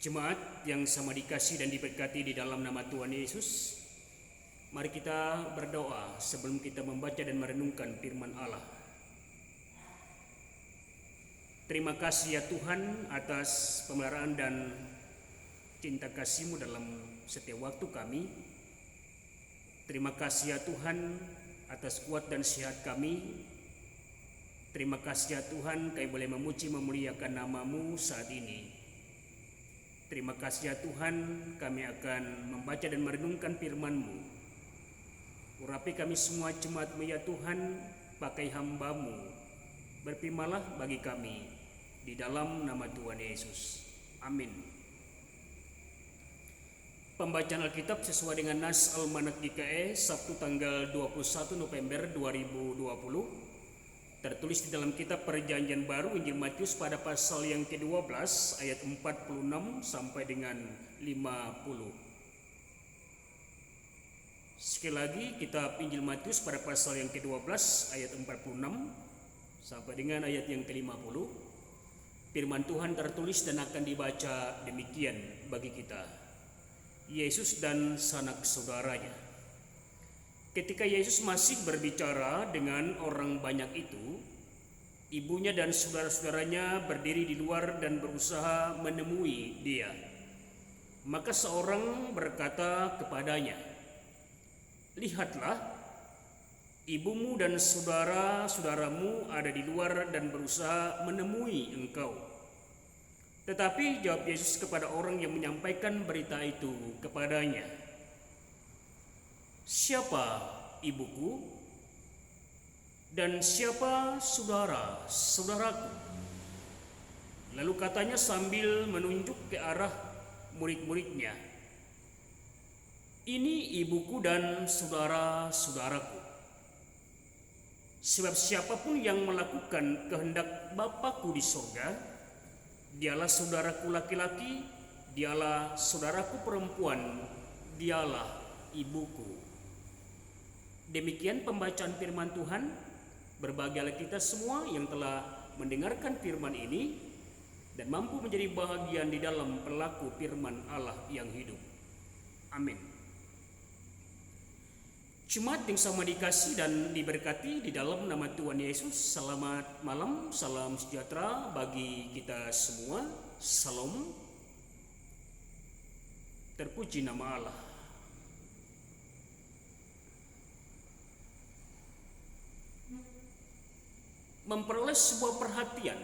Jemaat yang sama dikasih dan diberkati di dalam nama Tuhan Yesus, mari kita berdoa sebelum kita membaca dan merenungkan firman Allah. Terima kasih ya Tuhan atas pemeliharaan dan cinta kasih-Mu dalam setiap waktu kami. Terima kasih ya Tuhan atas kuat dan sehat kami. Terima kasih ya Tuhan kami boleh memuji memuliakan nama-Mu saat ini. Terima kasih ya Tuhan, kami akan membaca dan merenungkan firman-Mu. Urapi kami semua jemaat-Mu ya Tuhan, pakai hamba-Mu. Berfirmanlah bagi kami di dalam nama Tuhan Yesus. Amin. Pembacaan Alkitab sesuai dengan Nas Almanak GKE Sabtu tanggal 21 November 2020. Tertulis di dalam kitab Perjanjian Baru Injil Matius pada pasal yang ke-12 ayat 46 sampai dengan 50. Sekali lagi kitab Injil Matius pada pasal yang ke-12 ayat 46 sampai dengan ayat yang ke-50. Firman Tuhan tertulis dan akan dibaca demikian bagi kita. Yesus dan sanak saudaranya. Ketika Yesus masih berbicara dengan orang banyak itu, ibunya dan saudara-saudaranya berdiri di luar dan berusaha menemui dia. Maka seorang berkata kepadanya, "Lihatlah, ibumu dan saudara-saudaramu ada di luar dan berusaha menemui engkau." Tetapi jawab Yesus kepada orang yang menyampaikan berita itu kepadanya, "Siapa ibuku dan siapa saudara-saudaraku?" Lalu katanya sambil menunjuk ke arah murid-muridnya, "Ini ibuku dan saudara-saudaraku. Sebab siapapun yang melakukan kehendak Bapa-Ku di surga, dialah saudaraku laki-laki, dialah saudaraku perempuan, dialah ibuku." Demikian pembacaan firman Tuhan. Berbahagialah kita semua yang telah mendengarkan firman ini dan mampu menjadi bahagian di dalam pelaku firman Allah yang hidup. Amin. Jemaat yang sama dikasih dan diberkati di dalam nama Tuhan Yesus, selamat malam, salam sejahtera bagi kita semua. Salam. Terpuji nama Allah. Memperoleh sebuah perhatian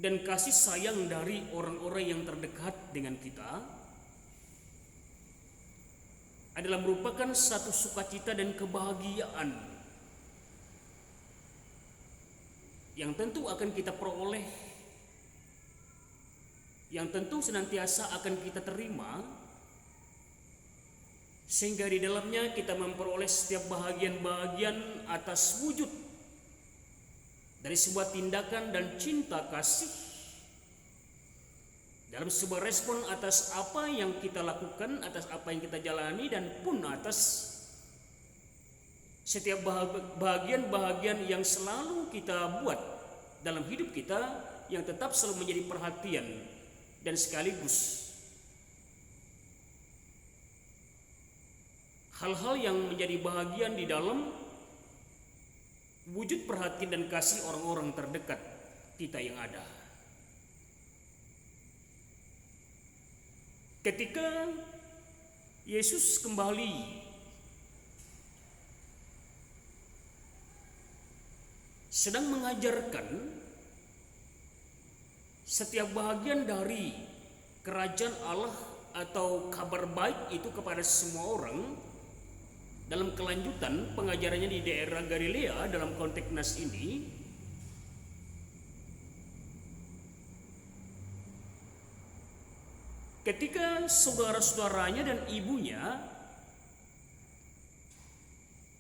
dan kasih sayang dari orang-orang yang terdekat dengan kita adalah merupakan satu sukacita dan kebahagiaan yang tentu akan kita peroleh, yang tentu senantiasa akan kita terima, sehingga di dalamnya kita memperoleh setiap bahagian-bahagian atas wujud dari sebuah tindakan dan cinta kasih dalam sebuah respon atas apa yang kita lakukan, atas apa yang kita jalani, dan pun atas setiap bahagian-bahagian yang selalu kita buat dalam hidup kita, yang tetap selalu menjadi perhatian dan sekaligus hal-hal yang menjadi bahagian di dalam wujud perhatian dan kasih orang-orang terdekat kita yang ada. Ketika Yesus kembali sedang mengajarkan setiap bahagian dari kerajaan Allah atau kabar baik itu kepada semua orang, dalam kelanjutan pengajarannya di daerah Galilea dalam konteks nas ini, ketika saudara-saudaranya dan ibunya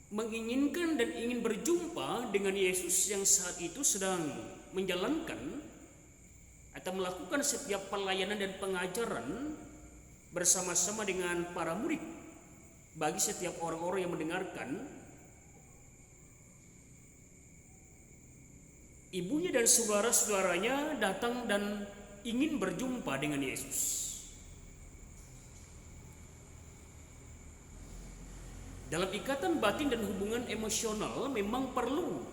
menginginkan dan ingin berjumpa dengan Yesus yang saat itu sedang menjalankan atau melakukan setiap pelayanan dan pengajaran bersama-sama dengan para murid, bagi setiap orang-orang yang mendengarkan, ibunya dan saudara-saudaranya datang dan ingin berjumpa dengan Yesus. Dalam ikatan batin dan hubungan emosional memang perlu.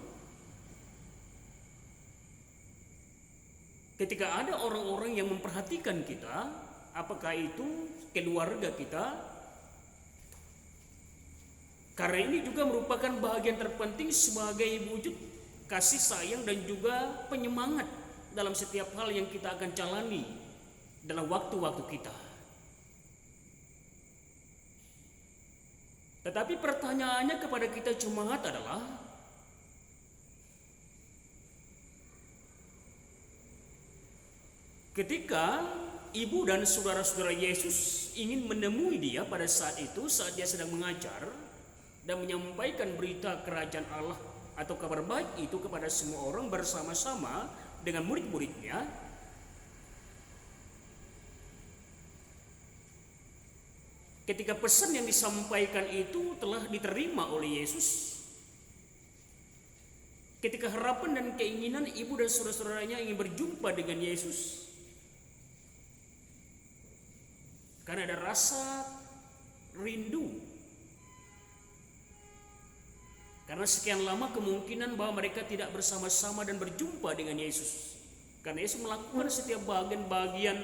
Ketika ada orang-orang yang memperhatikan kita, apakah itu keluarga kita, karena ini juga merupakan bagian terpenting sebagai wujud kasih sayang dan juga penyemangat dalam setiap hal yang kita akan jalani dalam waktu-waktu kita. Tetapi pertanyaannya kepada kita jemaat adalah, ketika ibu dan saudara-saudara Yesus ingin menemui dia pada saat itu, saat dia sedang mengajar dan menyampaikan berita kerajaan Allah atau kabar baik itu kepada semua orang bersama-sama dengan murid-muridnya, ketika pesan yang disampaikan itu telah diterima oleh Yesus, ketika harapan dan keinginan ibu dan saudara-saudaranya ingin berjumpa dengan Yesus, karena ada rasa rindu, karena sekian lama kemungkinan bahwa mereka tidak bersama-sama dan berjumpa dengan Yesus, karena Yesus melakukan setiap bagian-bagian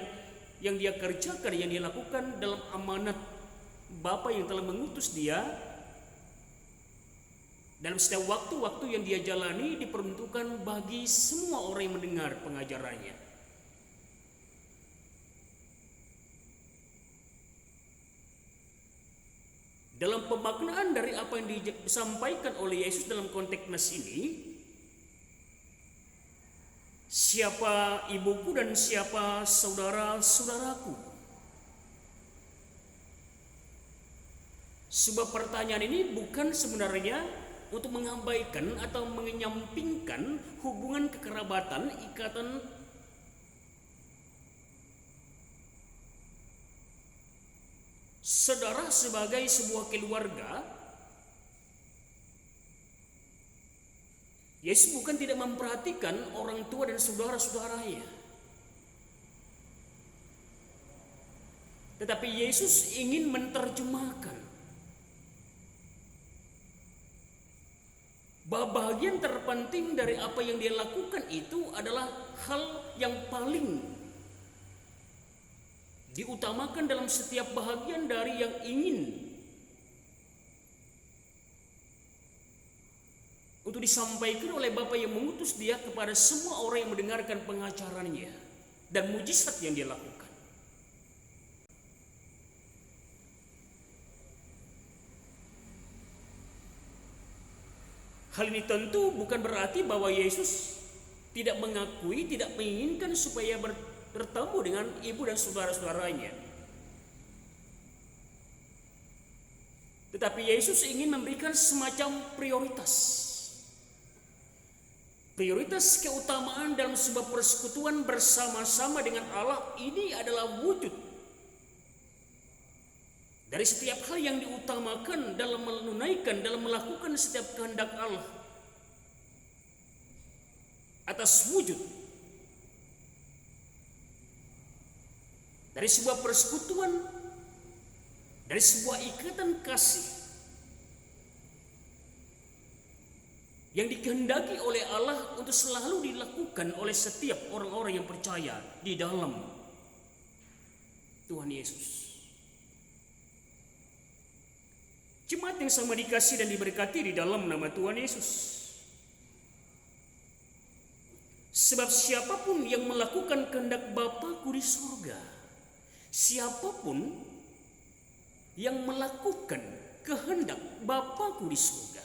yang dia kerjakan, yang dia lakukan dalam amanat Bapa yang telah mengutus dia. Dalam setiap waktu-waktu yang dia jalani diperuntukkan bagi semua orang yang mendengar pengajarannya. Dalam pemaknaan dari apa yang disampaikan oleh Yesus dalam konteks nas ini, siapa ibuku dan siapa saudara-saudaraku? Sebuah pertanyaan ini bukan sebenarnya untuk mengabaikan atau menyampingkan hubungan kekerabatan, ikatan saudara sebagai sebuah keluarga. Yesus bukan tidak memperhatikan orang tua dan saudara-saudaranya, tetapi Yesus ingin menerjemahkan bahwa bagian terpenting dari apa yang dia lakukan itu adalah hal yang paling diutamakan dalam setiap bahagian dari yang ingin untuk disampaikan oleh Bapa yang mengutus dia kepada semua orang yang mendengarkan pengajarannya dan mujizat yang dia lakukan. Hal ini tentu bukan berarti bahwa Yesus tidak mengakui, tidak menginginkan supaya bertemu dengan ibu dan saudara-saudaranya. Tetapi Yesus ingin memberikan semacam prioritas. Prioritas keutamaan dalam sebuah persekutuan bersama-sama dengan Allah ini adalah wujud dari setiap hal yang diutamakan dalam menunaikan, dalam melakukan setiap kehendak Allah. Atas wujud dari sebuah persekutuan, dari sebuah ikatan kasih yang dikehendaki oleh Allah untuk selalu dilakukan oleh setiap orang-orang yang percaya di dalam Tuhan Yesus. Jemaat yang sama dikasih dan diberkati di dalam nama Tuhan Yesus. Sebab siapapun yang melakukan kehendak Bapa-Ku di surga, siapapun yang melakukan kehendak Bapa-Ku di surga,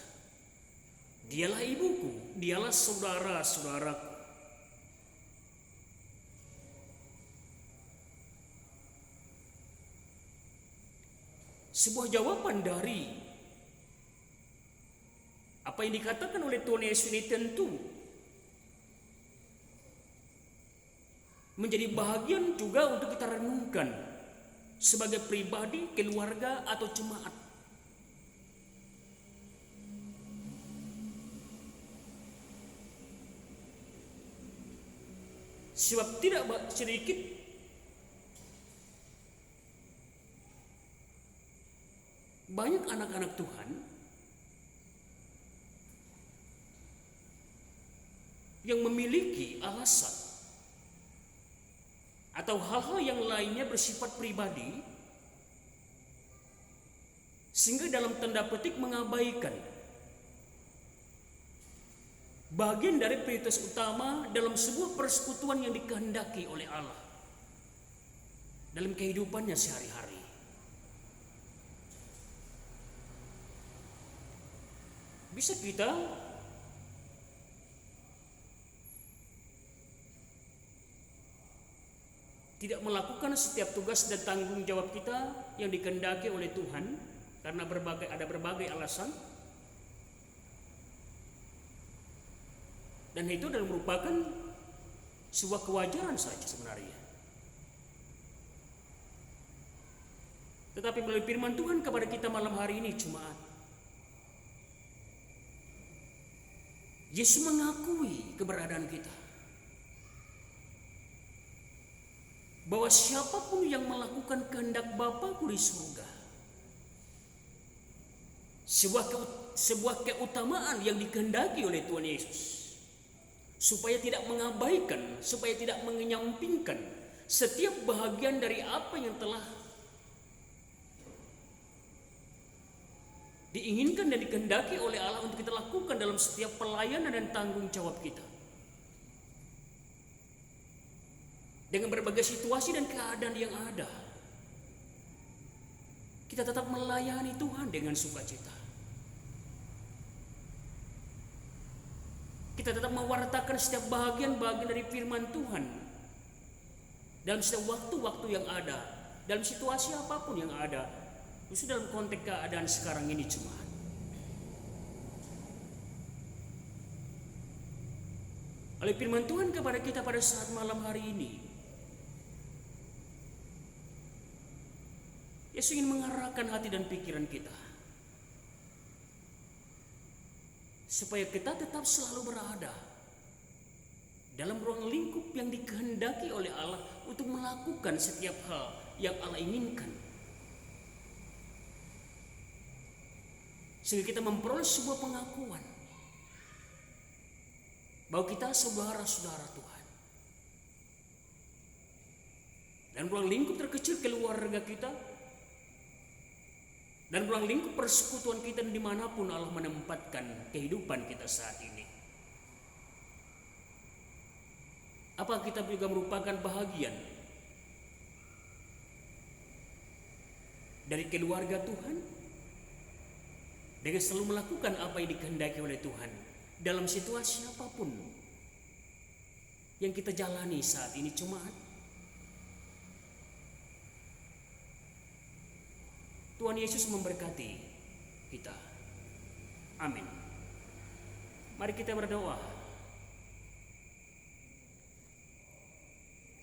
dialah ibuku, dialah saudara-saudaraku. Sebuah jawaban dari apa yang dikatakan oleh Tuhan Yesus ini tentu menjadi bahagian juga untuk kita renungkan sebagai pribadi, keluarga, atau jemaat. Sebab tidak sedikit banyak anak-anak Tuhan yang memiliki alasan atau hal-hal yang lainnya bersifat pribadi, sehingga dalam tanda petik mengabaikan bagian dari prioritas utama dalam sebuah persekutuan yang dikehendaki oleh Allah dalam kehidupannya sehari-hari. Bisa kita tidak melakukan setiap tugas dan tanggung jawab kita yang dikehendaki oleh Tuhan karena ada berbagai alasan, dan itu adalah merupakan sebuah kewajaran saja sebenarnya. Tetapi melalui firman Tuhan kepada kita malam hari ini jemaat, Yesus mengakui keberadaan kita, bahwa siapapun yang melakukan kehendak Bapa-Ku di surga, sebuah keutamaan yang dikehendaki oleh Tuhan Yesus, supaya tidak mengabaikan, supaya tidak mengenyampingkan setiap bahagian dari apa yang telah diinginkan dan dikehendaki oleh Allah untuk kita lakukan dalam setiap pelayanan dan tanggung jawab kita. Dengan berbagai situasi dan keadaan yang ada, kita tetap melayani Tuhan dengan sukacita. Kita tetap mewartakan setiap bagian-bagian dari firman Tuhan dalam setiap waktu-waktu yang ada, dalam situasi apapun yang ada, khusus dalam konteks keadaan sekarang ini jemaat. Oleh firman Tuhan kepada kita pada saat malam hari ini, Yesus ingin mengarahkan hati dan pikiran kita supaya kita tetap selalu berada dalam ruang lingkup yang dikehendaki oleh Allah untuk melakukan setiap hal yang Allah inginkan, sehingga kita memperoleh sebuah pengakuan bahwa kita saudara-saudara Tuhan. Dan ruang lingkup terkecil keluarga kita, dan ruang lingkup persekutuan kita dimanapun Allah menempatkan kehidupan kita saat ini. Apa kita juga merupakan bahagian dari keluarga Tuhan dengan selalu melakukan apa yang dikehendaki oleh Tuhan dalam situasi apapun yang kita jalani saat ini jemaat? Tuhan Yesus memberkati kita. Amin. Mari kita berdoa.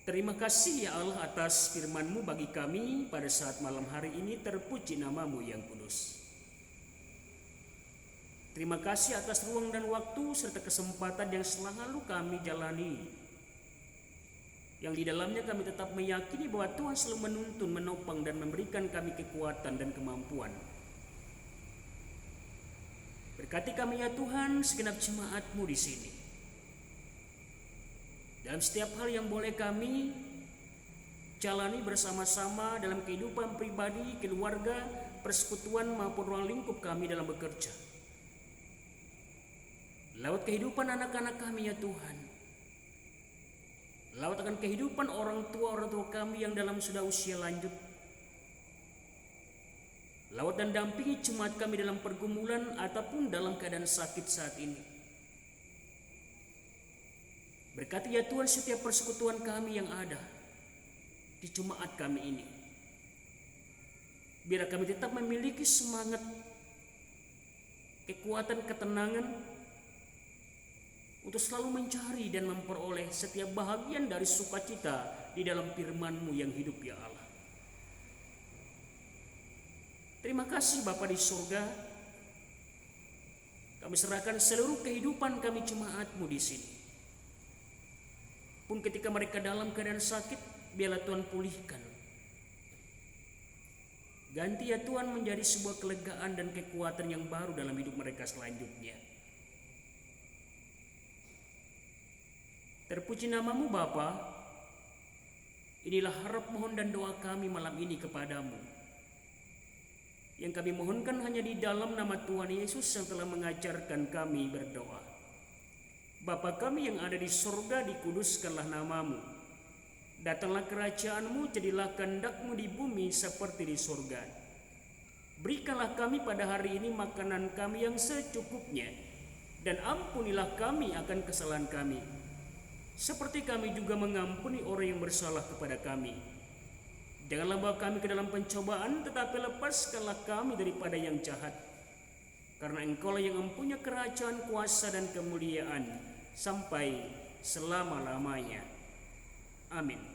Terima kasih ya Allah atas firman-Mu bagi kami pada saat malam hari ini. Terpuji nama-Mu yang kudus. Terima kasih atas ruang dan waktu serta kesempatan yang selalu kami jalani, yang di dalamnya kami tetap meyakini bahwa Tuhan selalu menuntun, menopang dan memberikan kami kekuatan dan kemampuan. Berkati kami ya Tuhan, segenap jemaat-Mu di sini. Dalam setiap hal yang boleh kami jalani bersama-sama dalam kehidupan pribadi, keluarga, persekutuan maupun ruang lingkup kami dalam bekerja. Lewat kehidupan anak-anak kami ya Tuhan. Lewat akan kehidupan orang tua kami yang dalam sudah usia lanjut. Lewat dan dampingi jemaat kami dalam pergumulan ataupun dalam keadaan sakit saat ini. Berkati ya Tuhan setiap persekutuan kami yang ada di jemaat kami ini. Biar kami tetap memiliki semangat, kekuatan, ketenangan untuk selalu mencari dan memperoleh setiap bahagian dari sukacita di dalam firman-Mu yang hidup ya Allah. Terima kasih Bapa di surga. Kami serahkan seluruh kehidupan kami jemaat-Mu di sini. Pun ketika mereka dalam keadaan sakit, biarlah Tuhan pulihkan. Ganti ya Tuhan menjadi sebuah kelegaan dan kekuatan yang baru dalam hidup mereka selanjutnya. Terpuji namamu Bapa. Inilah harap mohon dan doa kami malam ini kepadamu. Yang kami mohonkan hanya di dalam nama Tuhan Yesus yang telah mengajarkan kami berdoa. Bapa kami yang ada di surga, dikuduskanlah namamu. Datanglah kerajaanmu, jadilah kehendakmu di bumi seperti di surga. Berikanlah kami pada hari ini makanan kami yang secukupnya, dan ampunilah kami akan kesalahan kami, seperti kami juga mengampuni orang yang bersalah kepada kami. Janganlah bawa kami ke dalam pencobaan, tetapi lepaskanlah kami daripada yang jahat. Karena Engkaulah yang mempunyai kerajaan, kuasa, dan kemuliaan sampai selama-lamanya. Amin.